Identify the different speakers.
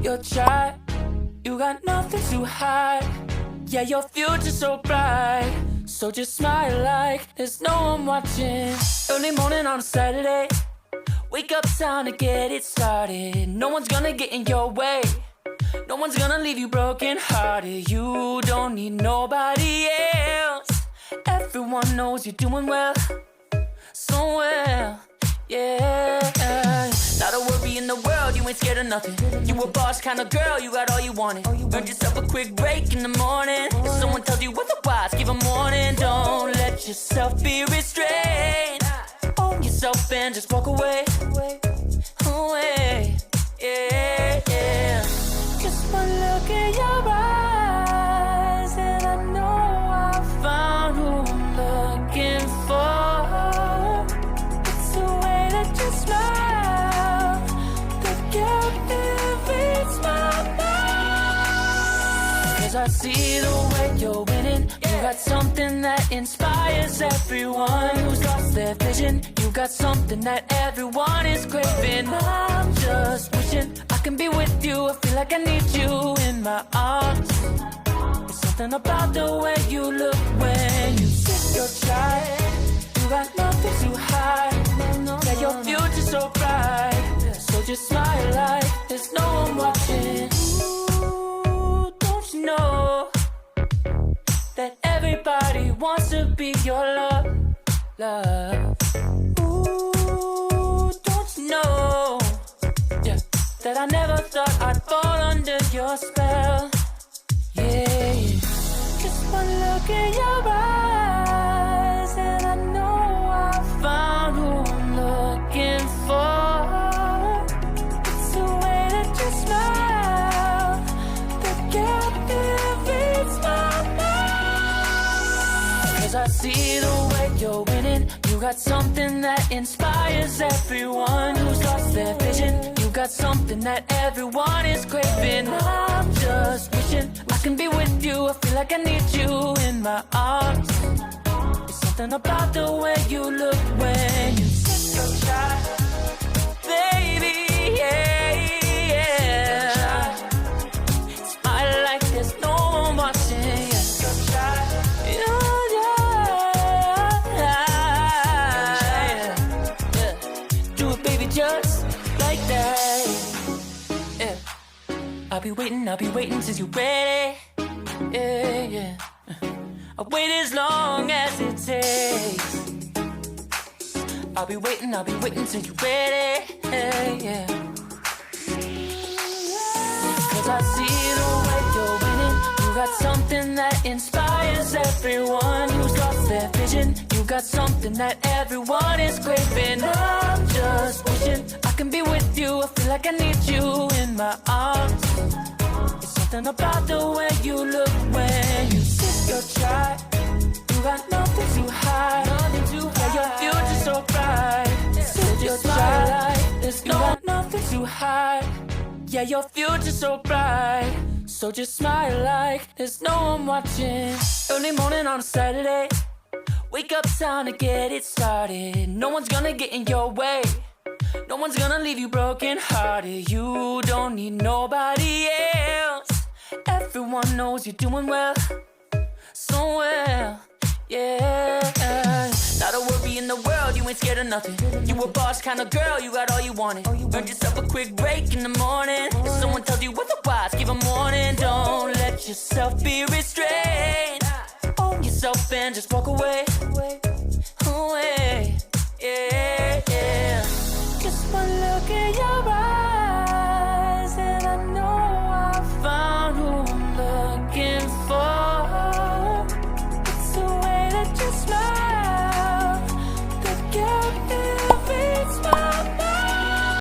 Speaker 1: your child. You got nothing to hide. Yeah, your future's so bright. So just smile like there's no one watching. Early morning on a Saturday, wake up, time to get it started. No one's gonna get in your way. No one's gonna leave you broken hearted. You don't need nobody else. Everyone knows you're doing well, so well, yeah. Not a worry in the world, you ain't scared of nothing. You a boss kind of girl, you got all you wanted. Earned yourself a quick break in the morning. If someone tells you otherwise, give a warning. Don't let yourself be restrained. Own yourself and just walk away. Away, yeah, yeah. Just one look in your eyes and I know I found who I'm looking for. It's the way that you smile that captivates my mind. 'Cause I see the way you're winning. You got something that inspires everyone who's lost their vision. You got something that everyone is craving. I'm just wishing I can be with you. I feel like I need you in my arms. There's something about the way you look when you sit your child. You got nothing to hide. Yeah, your future's so bright. So just smile like there's no one watching. Ooh, don't you know that everybody wants to be your love, love. Ooh, don't you know, yeah, that I never thought I'd fall under your spell, yeah, yeah. Just one look in your eyes and I know I found who I'm looking for. It's the way that you smile that captivates my mind. 'Cause I see the way you're winning. You got something that inspires everyone who's lost their vision. You got something that everyone is craving. I'm just wishing I can be with you. I feel like I need you in my arms. There's something about the way you look when you sit your child, baby, yeah, yeah. Smile like there's no one watching. Just like that, yeah. I'll be waiting till you're ready, yeah, yeah. I'll wait as long as it takes. I'll be waiting till you're ready, yeah, yeah. 'Cause I see the way you're winning. You got something that inspires everyone who's lost their vision. You got something that everyone is craving. I'm just wishing I can be with you. I feel like I need you in my arms. It's something about the way you look when you sit your child. You got nothing to hide. Yeah, your future's so bright. Sit your child. There's nothing to hide. Yeah, your future's so bright. So just smile like there's no one watching. Early morning on a Saturday, wake up, time to get it started. No one's gonna get in your way. No one's gonna leave you broken hearted. You don't need nobody else. Everyone knows you're doing well, so well, yeah. Not a worry in the world, you ain't scared of nothing. You a boss kind of girl, you got all you wanted. Earned yourself a quick break in the morning. If someone tells you otherwise, give a warning. Don't let yourself be restrained. Own yourself and just walk away. Away, yeah.